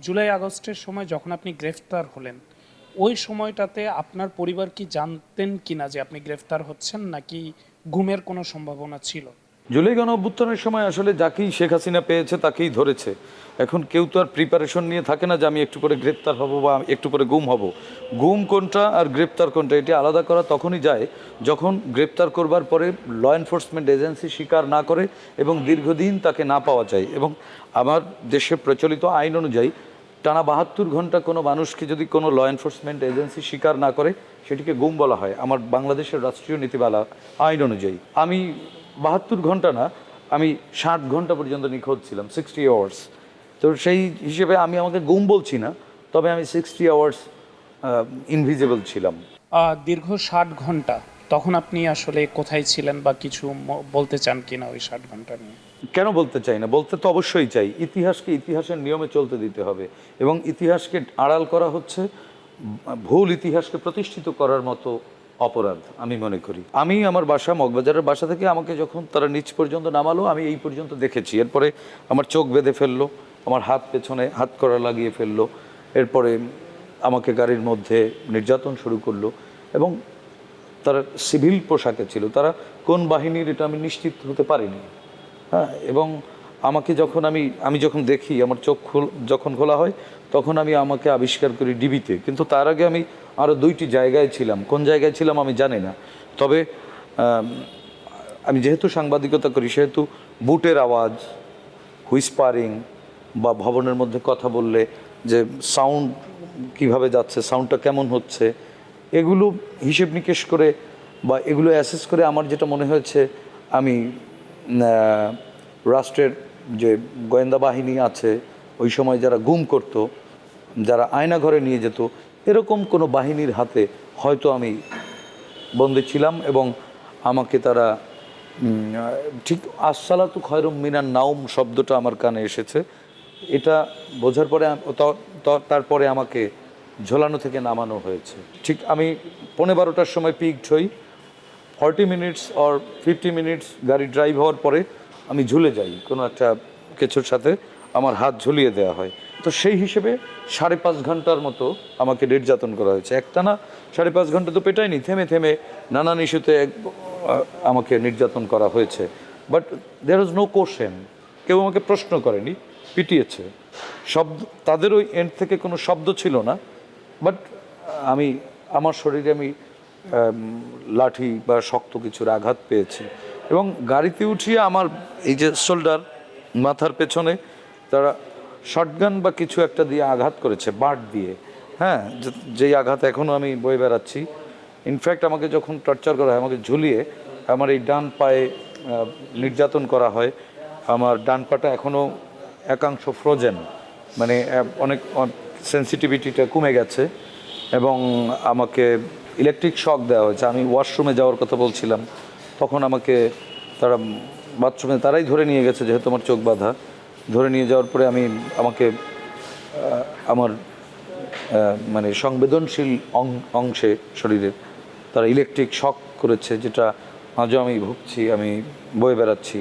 জুলাই আগস্টের সময় যখন আপনি গ্রেফতার হলেন, ওই সময়টাতে আপনার পরিবার কি জানতেন কিনা যে আপনি গ্রেফতার হচ্ছেন, নাকি গুমের কোনো সম্ভাবনা ছিল? জুলাই গণ অভ্যুত্থানের সময় আসলে যাকেই শেখ হাসিনা পেয়েছে তাকেই ধরেছে। এখন কেউ তো আর প্রিপারেশন নিয়ে থাকে না যে আমি একটু পরে গ্রেপ্তার হব বা একটু পরে গুম হব। গুম কোনটা আর গ্রেপ্তার কোনটা এটি আলাদা করা তখনই যায় যখন গ্রেপ্তার করবার পরে ল এনফোর্সমেন্ট এজেন্সি স্বীকার না করে এবং দীর্ঘদিন তাকে না পাওয়া যায়। এবং আমার দেশে প্রচলিত আইন অনুযায়ী টানা ৭২ ঘন্টা কোনো মানুষকে যদি কোনো ল এনফোর্সমেন্ট এজেন্সি স্বীকার না করে সেটিকে গুম বলা হয় আমার বাংলাদেশের রাষ্ট্রীয় নীতিমালা আইন অনুযায়ী। আমি ৭২ ঘন্টা না, আমি ৬০ ঘন্টা পর্যন্ত নিখোঁজ ছিলাম, 60 আওয়ার্স। তো সেই হিসেবে আমি আমাকে গুম বলছি না, তবে আমি 60 আওয়ার্স ইনভিজিবল ছিলাম। দীর্ঘ 60 ঘন্টা তখন আপনি আসলে কোথায় ছিলেন, বা কিছু বলতে চান কিনা ওই 60 ঘন্টা নিয়ে? কেন বলতে চাই না, বলতে তো অবশ্যই চাই। ইতিহাসকে ইতিহাসের নিয়মে চলতে দিতে হবে এবং ইতিহাসকে আড়াল করা হচ্ছে ভুল ইতিহাসকে প্রতিষ্ঠিত করার মতো অপরাধ আমি মনে করি। আমি আমার বাসা মগবাজারের বাসা থেকে আমাকে যখন তারা নিচ পর্যন্ত নামালো আমি এই পর্যন্ত দেখেছি। এরপরে আমার চোখ বেঁধে ফেললো, আমার হাত পেছনে হাত করা লাগিয়ে ফেললো, এরপরে আমাকে গাড়ির মধ্যে নির্যাতন শুরু করলো। এবং তারা সিভিল পোশাকে ছিল, তারা কোন বাহিনীর এটা আমি নিশ্চিত হতে পারিনি। হ্যাঁ, এবং আমাকে যখন আমি যখন দেখি আমার চোখ যখন খোলা হয় তখন আমি আমাকে আবিষ্কার করি ডিবিতে। কিন্তু তার আগে আমি আরও 2টি জায়গায় ছিলাম, কোন জায়গায় ছিলাম আমি জানি না। তবে আমি যেহেতু সাংবাদিকতা করি সেহেতু বুটের আওয়াজ, হুইসপারিং বা ভবনের মধ্যে কথা বললে যে সাউন্ড কিভাবে যাচ্ছে, সাউন্ডটা কেমন হচ্ছে, এগুলো হিসেব নিকেশ করে বা এগুলো অ্যাসেস করে আমার যেটা মনে হয়েছে আমি রাষ্ট্রের যে গোয়েন্দা বাহিনী আছে ওই সময় যারা গুম করত, যারা আয়নাঘরে নিয়ে যেত, এরকম কোনো বাহিনীর হাতে হয়তো আমি বন্দী ছিলাম। এবং আমাকে তারা ঠিক আসসালাতু খয়রুম মিনান নাউম শব্দটা আমার কানে এসেছে। এটা বোঝার পরে তারপরে আমাকে ঝোলানো থেকে নামানো হয়েছে। ঠিক আমি 12:15টার সময় পিকড হই। 40 মিনিটস অর 50 মিনিটস গাড়ি ড্রাইভ হওয়ার পরে আমি ঝুলে যাই, কোনো একটা কিছুর সাথে আমার হাত ঝুলিয়ে দেওয়া হয়। তো সেই হিসেবে 5.5 ঘন্টার মতো আমাকে নির্যাতন করা হয়েছে। একটানা 5.5 ঘন্টা তো পেটায়নি, থেমে থেমে নানান ইস্যুতে আমাকে নির্যাতন করা হয়েছে। But there is no question, কেউ আমাকে প্রশ্ন করেনি, পিটিয়েছে। শব্দ তাদের ওই এন্ড থেকে কোনো শব্দ ছিল না। বাট আমার শরীরে আমি লাঠি বা শক্ত কিছুর আঘাত পেয়েছি। এবং গাড়িতে উঠিয়ে আমার এই যে শোল্ডার, মাথার পেছনে তারা শটগান বা কিছু একটা দিয়ে আঘাত করেছে, বাট দিয়ে। হ্যাঁ, যেই আঘাত এখনও আমি বয়ে বেড়াচ্ছি। ইনফ্যাক্ট আমাকে যখন টর্চার করা হয়, আমাকে ঝুলিয়ে আমার এই ডান পায়ে নির্যাতন করা হয়। আমার ডান পাটা এখনও একাংশ ফ্রোজেন, মানে অনেক সেন্সিটিভিটিটা কমে গেছে। এবং আমাকে ইলেকট্রিক শক দেওয়া হয়েছে। আমি ওয়াশরুমে যাওয়ার কথা বলছিলাম, তখন আমাকে তারা বাথরুমে তারাই ধরে নিয়ে গেছে, যেহেতু আমার চোখ বাঁধা। ধরে নিয়ে যাওয়ার পরে আমাকে আমার মানে সংবেদনশীল অংশে শরীরের তারা ইলেকট্রিক শক করেছে, যেটা আজও আমি ভুগছি, আমি বয়ে বেড়াচ্ছি।